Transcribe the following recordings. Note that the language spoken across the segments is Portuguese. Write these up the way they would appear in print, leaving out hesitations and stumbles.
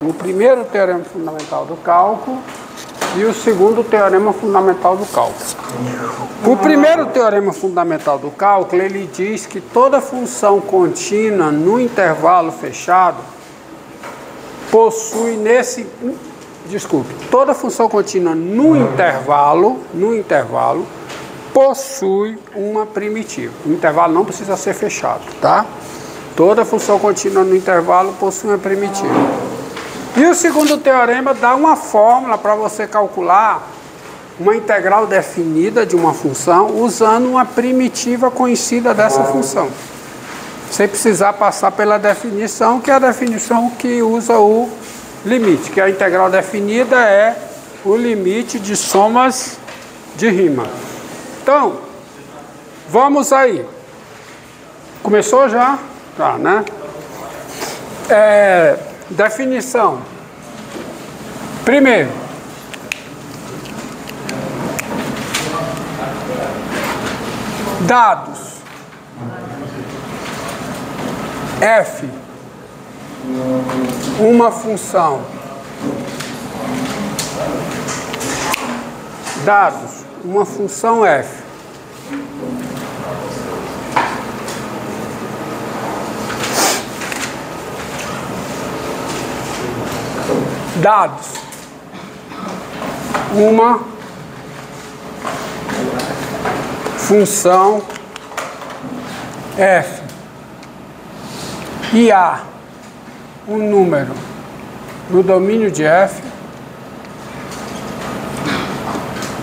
O primeiro teorema fundamental do cálculo e o segundo teorema fundamental do cálculo. O primeiro teorema fundamental do cálculo, ele diz que toda função contínua no intervalo fechado possui toda função contínua no intervalo possui uma primitiva. O intervalo não precisa ser fechado, tá? Toda função contínua no intervalo possui uma primitiva. E o segundo teorema dá uma fórmula para você calcular uma integral definida de uma função usando uma primitiva conhecida dessa função. Sem precisar passar pela definição, que é a definição que usa o limite, que a integral definida é o limite de somas de rima. Então, vamos aí. Começou já? Tá, né? Definição. Primeiro, dados f, uma função. Dados, uma função f. Dados, uma função f e há um número no domínio de f,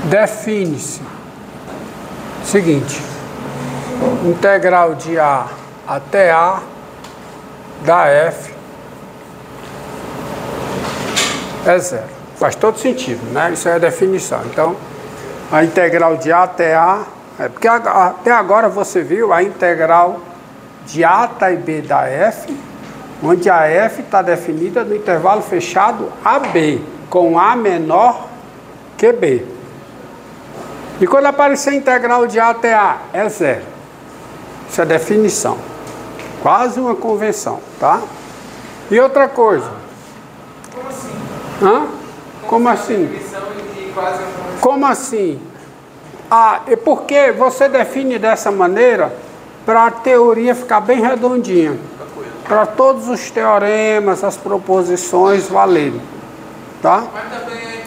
define-se o seguinte: integral de a até a da f é zero. Faz todo sentido, né? Isso é a definição. Então, a integral de a até a... porque até agora você viu a integral de a até b da f, onde a f está definida no intervalo fechado AB, com a menor que b. E quando aparecer a integral de a até a, é zero. Isso é definição. Quase uma convenção, tá? E outra coisa. Como assim? Hã? Como assim? Como assim? É porque você define dessa maneira para a teoria ficar bem redondinha. Para todos os teoremas, as proposições valerem. Tá? Mas também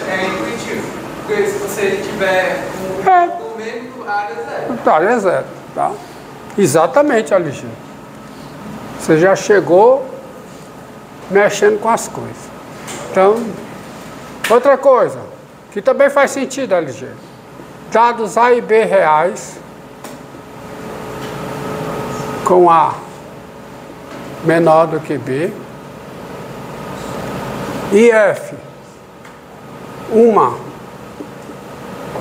é intuitivo. Porque se você tiver um número, a área é zero. A área é zero. Tá? Exatamente, Alexandre. Você já chegou mexendo com as coisas. Então, outra coisa, que também faz sentido, LG. Dados A e B reais, com A menor do que B, e F, uma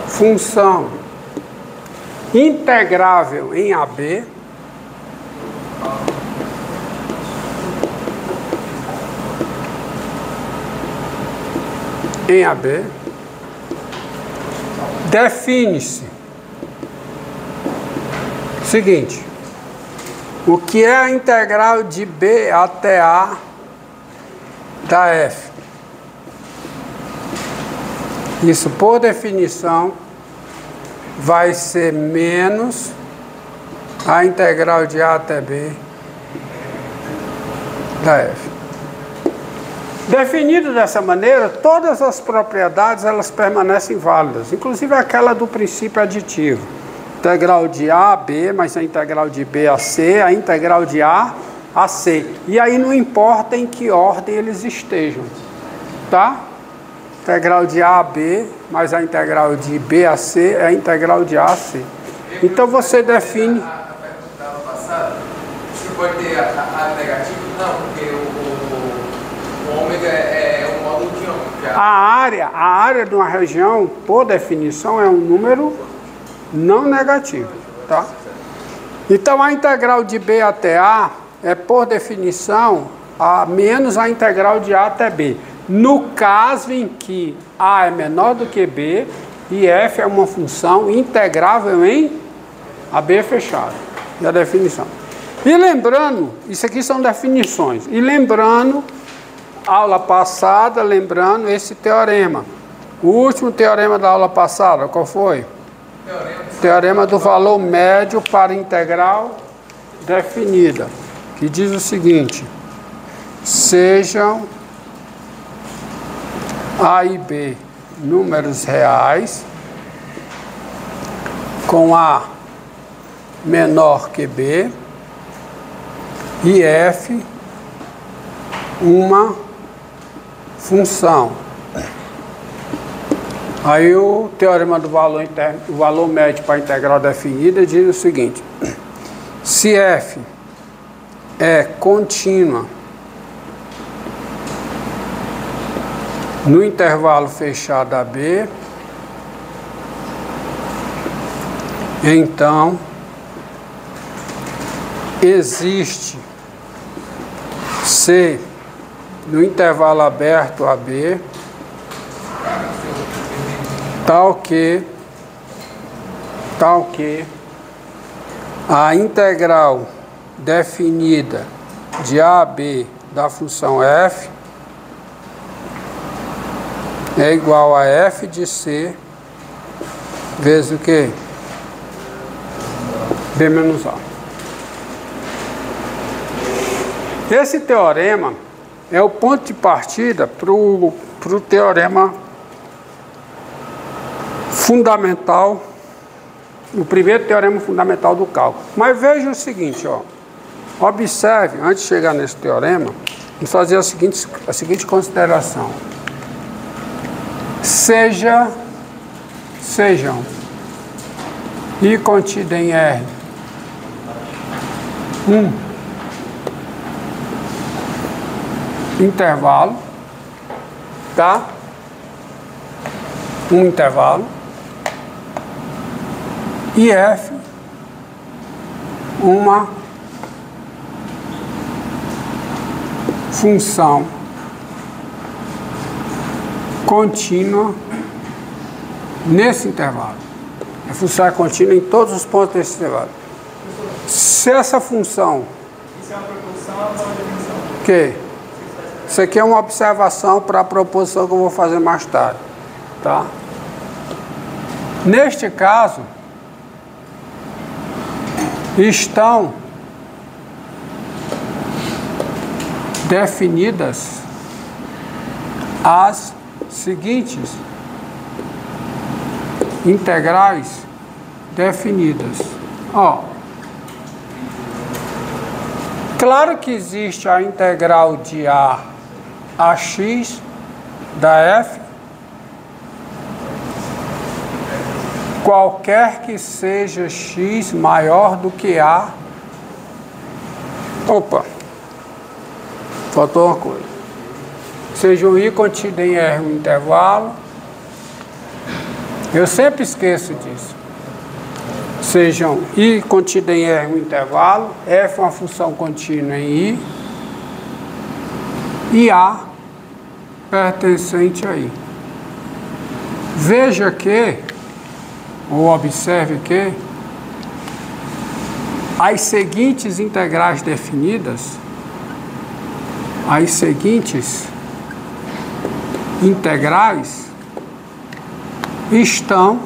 função integrável em AB, define-se o seguinte: o que é a integral de B até A da F? Isso, por definição, vai ser menos a integral de A até B da F. Definido dessa maneira, todas as propriedades elas permanecem válidas, inclusive aquela do princípio aditivo. Integral de A a B, mais a integral de B a C, a integral de A a C. E aí não importa em que ordem eles estejam, tá? Integral de A a B, mais a integral de B a C, é a integral de A a C. Então você define... A pergunta da aula passada, você pode ter A negativo? Não, porque o ômega é um módulo de ômega. A área de uma região, por definição, é um número não negativo, tá? Então, a integral de B até A é, por definição, menos a integral de A até B. No caso em que A é menor do que B e F é uma função integrável em AB fechado. E a definição. E lembrando, isso aqui são definições. E lembrando aula passada, lembrando esse teorema. O último teorema da aula passada, qual foi? Teorema do valor médio para integral definida, que diz o seguinte: sejam A e B números reais, com A menor que B, e F uma função. Aí o teorema do valor médio para integral definida diz o seguinte: se F é contínua no intervalo fechado AB, então existe C no intervalo aberto AB, tal que a integral definida de A a B da função f é igual a f de C vezes o quê? B menos A. Esse teorema é o ponto de partida para o teorema fundamental, o primeiro teorema fundamental do cálculo. Mas veja o seguinte, ó, observe, antes de chegar nesse teorema, vamos fazer a seguinte consideração. Sejam I contido em R intervalo, tá? Um intervalo, e F uma função contínua nesse intervalo. A função é contínua em todos os pontos desse intervalo. Se essa função... Isso é uma proposição ou uma definição? O quê? Isso aqui é uma observação para a proposição que eu vou fazer mais tarde. Tá? Neste caso, estão definidas as seguintes integrais definidas. Ó, claro que existe a integral de A a x da f, qualquer que seja x maior do que A. Opa, faltou uma coisa. Seja o I contido em R um intervalo. Eu sempre esqueço disso. Sejam I contido em R um intervalo, F uma função contínua em I, e A pertencente a I. Veja que, ou observe que, as seguintes integrais definidas, as seguintes integrais estão,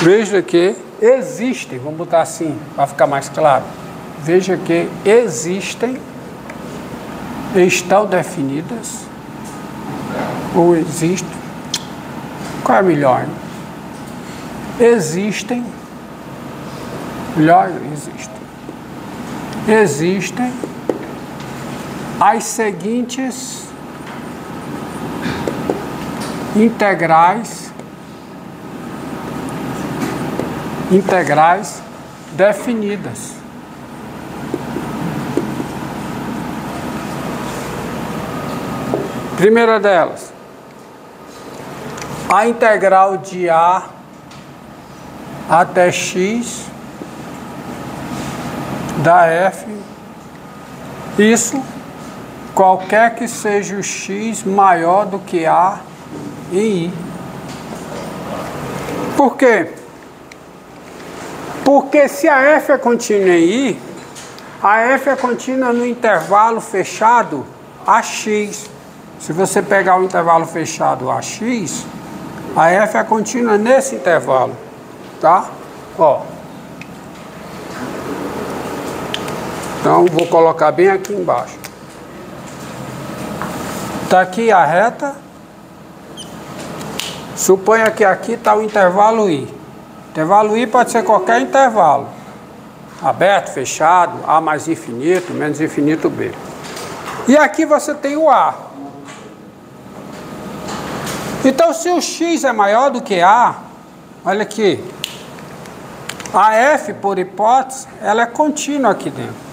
veja que existem, vamos botar assim para ficar mais claro, veja que existem, estão definidas, ou existem, qual é melhor? Né? Existem, melhor, existem as seguintes integrais definidas. Primeira delas, a integral de A até x da f, isso qualquer que seja o x maior do que A em I. Por quê? Porque se a f é contínua em I, a f é contínua no intervalo fechado AX. Se você pegar o intervalo fechado AX, a F é contínua nesse intervalo, tá? Ó. Então, vou colocar bem aqui embaixo. Tá aqui a reta. Suponha que aqui está o intervalo I. Intervalo I pode ser qualquer intervalo. Aberto, fechado, A mais infinito, menos infinito B. E aqui você tem o A. Então, se o X é maior do que A, olha aqui. A F, por hipótese, ela é contínua aqui dentro.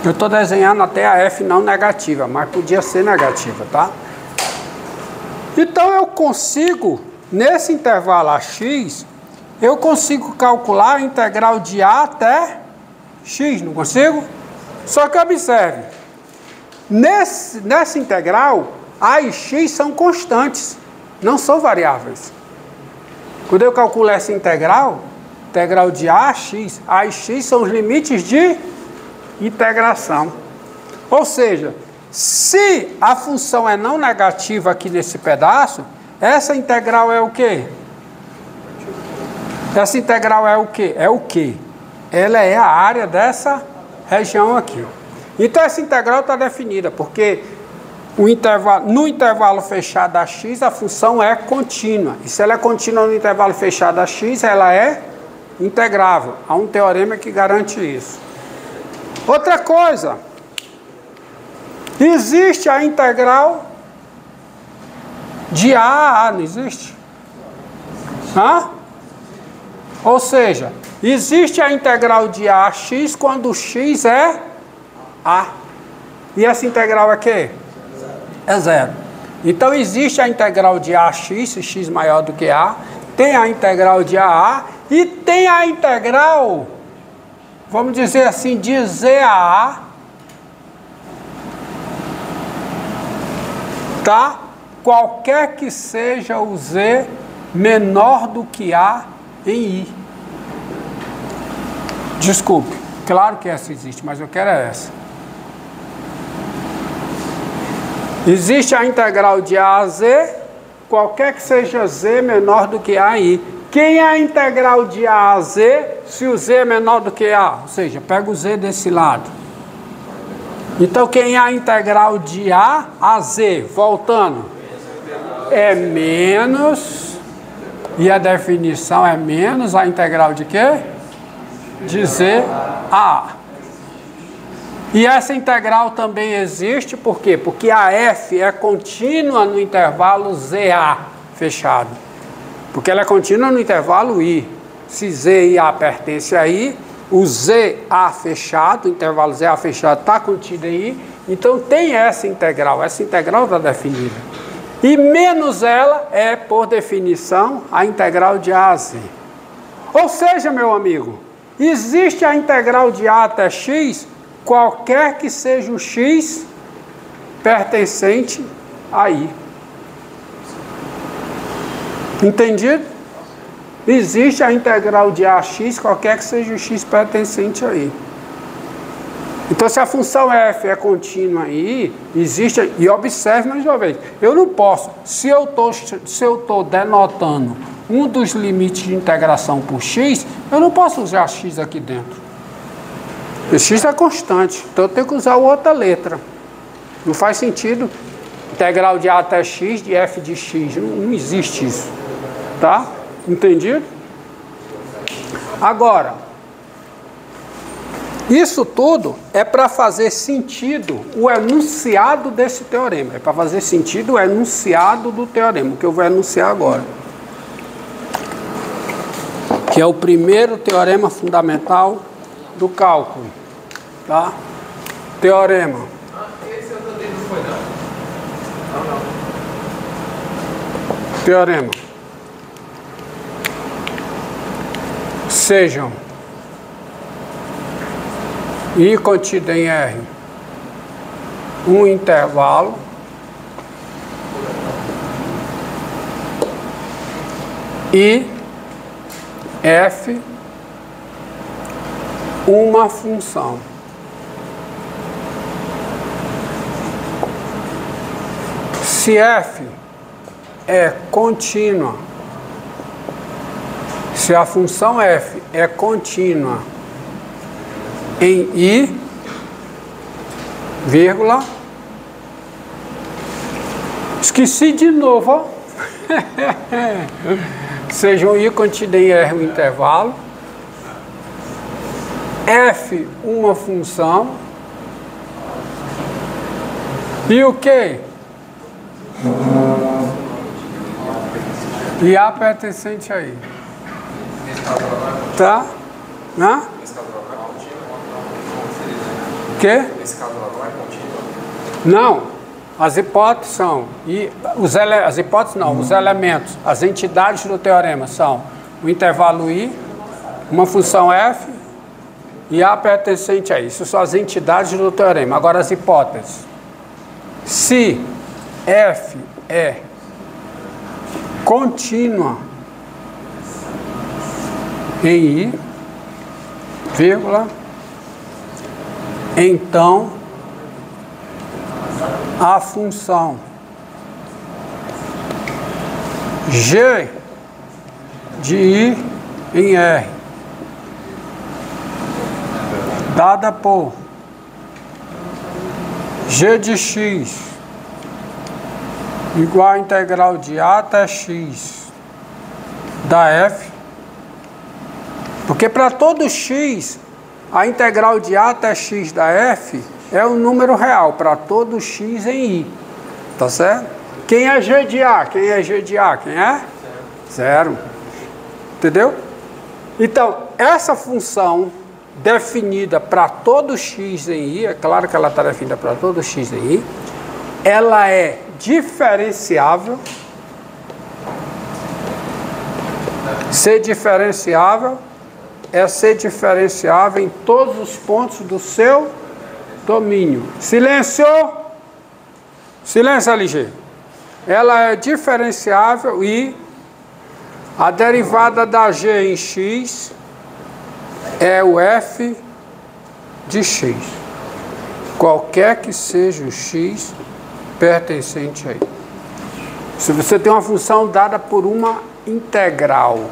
Eu estou desenhando até a F não negativa, mas podia ser negativa, tá? Então eu consigo, nesse intervalo AX, eu consigo calcular a integral de A até X, não consigo? Só que observe, nessa integral, A e X são constantes, não são variáveis. Quando eu calculo essa integral de A e X são os limites de integração. Ou seja, se a função é não negativa aqui nesse pedaço, essa integral é o quê? Essa integral é o quê? É o quê? Ela é a área dessa região aqui. Então essa integral está definida, porque no intervalo fechado a x, a função é contínua. E se ela é contínua no intervalo fechado a x, ela é integrável. Há um teorema que garante isso. Outra coisa, existe a integral de A a A, não existe? Hã? Ou seja, existe a integral de A a x quando x é A. E essa integral é quê? É zero. Então existe a integral de A a x, se x maior do que A, tem a integral de A a A e tem a integral, vamos dizer assim, de Z a A, tá? Qualquer que seja o Z menor do que A em I. Desculpe, claro que essa existe, mas eu quero é essa. Existe a integral de A a Z, qualquer que seja Z menor do que A em I. Quem é a integral de A a Z se o Z é menor do que A? Ou seja, pega o Z desse lado. Então, quem é a integral de A a Z? Voltando. É menos, e a definição é menos a integral de quê? De Z a A. E essa integral também existe, por quê? Porque a F é contínua no intervalo ZA fechado. Porque ela é contínua no intervalo I. Se Z e A pertencem a I, o ZA fechado, o intervalo ZA fechado está contido em I, então tem essa integral está definida. E menos ela é, por definição, a integral de A a Z. Ou seja, meu amigo, existe a integral de A até X, qualquer que seja o X pertencente a I. Entendido? Existe a integral de A a X, qualquer que seja o X pertencente a I. Então, se a função f é contínua aí, existe... E observe mais uma vez, eu não posso, se eu estou denotando um dos limites de integração por x, eu não posso usar x aqui dentro. O x é constante, então eu tenho que usar outra letra. Não faz sentido integral de a até x, de f de x, não existe isso. Tá? Entendido? Agora, isso tudo é para fazer sentido o enunciado desse teorema. É para fazer sentido o enunciado do teorema, que eu vou enunciar agora. Que é o primeiro teorema fundamental do cálculo. Tá? Teorema. Esse eu também não foi, não. Não. Teorema. Sejam I contido em R um intervalo e F uma função. Se f é contínua, se a função f é contínua em i, vírgula, esqueci de novo, ó. Seja um i contido em R um intervalo, f uma função, e o que? E A pertencente aí. Tá? Hã? O quê? Nesse caso ela não é contínua? Não. As hipóteses são, as hipóteses não, os elementos, as entidades do teorema são o intervalo I, uma função F e A pertencente a isso. São as entidades do teorema. Agora as hipóteses. Se F é contínua em I, vírgula, então a função G de I em R, dada por G de X igual a integral de A até X da F, porque para todo X, a integral de A até X da F é um número real, para todo X em I, tá certo? Quem é G de A? Quem é G de A? Quem é? Zero. Entendeu? Então, essa função definida para todo X em I, é claro que ela está definida para todo X em I, ela é diferenciável. Ser diferenciável é ser diferenciável em todos os pontos do seu domínio. Silêncio! Silêncio, LG. Ela é diferenciável e a derivada da G em X é o F de X. Qualquer que seja o X pertencente a ele. Se você tem uma função dada por uma integral,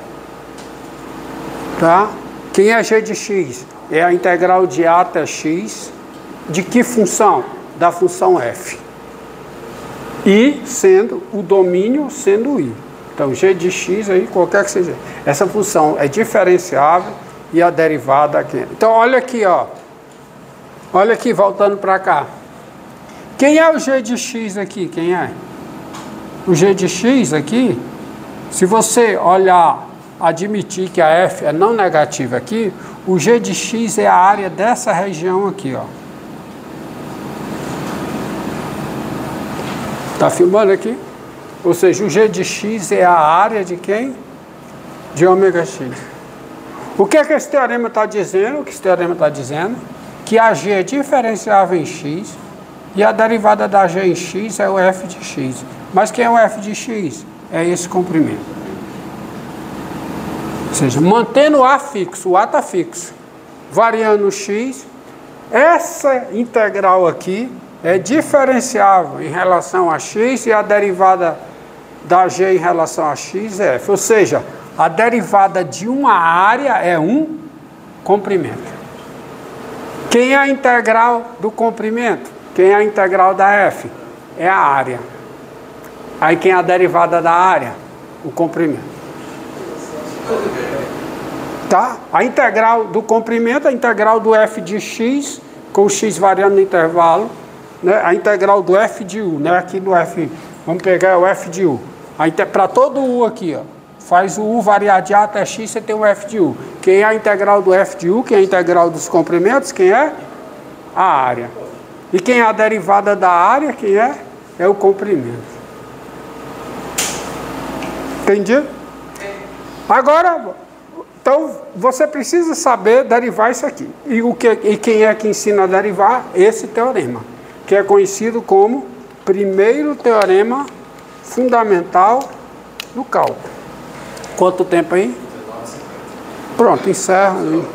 tá? Quem é G de X? É a integral de A até X. De que função? Da função F. I sendo o domínio, sendo I. Então, G de X aí, qualquer que seja. Essa função é diferenciável e a derivada aqui. Então, olha aqui, ó. Olha aqui, voltando para cá. Quem é o G de X aqui? Quem é? O G de X aqui, se você olhar, admitir que a F é não negativa aqui, o G de X é a área dessa região aqui, ó. Tá filmando aqui? Ou seja, o G de X é a área de quem? De ômega X. O que é que esse teorema está dizendo? O que esse teorema está dizendo? Que a G é diferenciável em X e a derivada da G em X é o F de X. Mas quem é o F de X? É esse comprimento. Ou seja, mantendo o A fixo, o A está fixo, variando o X, essa integral aqui é diferenciável em relação a X e a derivada da G em relação a X é F. Ou seja, a derivada de uma área é um comprimento. Quem é a integral do comprimento? Quem é a integral da F? É a área. Aí quem é a derivada da área? O comprimento. Tá? A integral do comprimento, a integral do F de X, com o X variando no intervalo, né? A integral do F de U, né? Aqui no F, vamos pegar o F de U. Para todo U aqui, ó, faz o U variar de A até X, você tem o F de U. Quem é a integral do F de U? Quem é a integral dos comprimentos? Quem é? A área. E quem é a derivada da área? Quem é? É o comprimento. Entendi? Agora, então, você precisa saber derivar isso aqui. E quem é que ensina a derivar? Esse teorema, que é conhecido como primeiro teorema fundamental do cálculo. Quanto tempo aí? Pronto, encerro.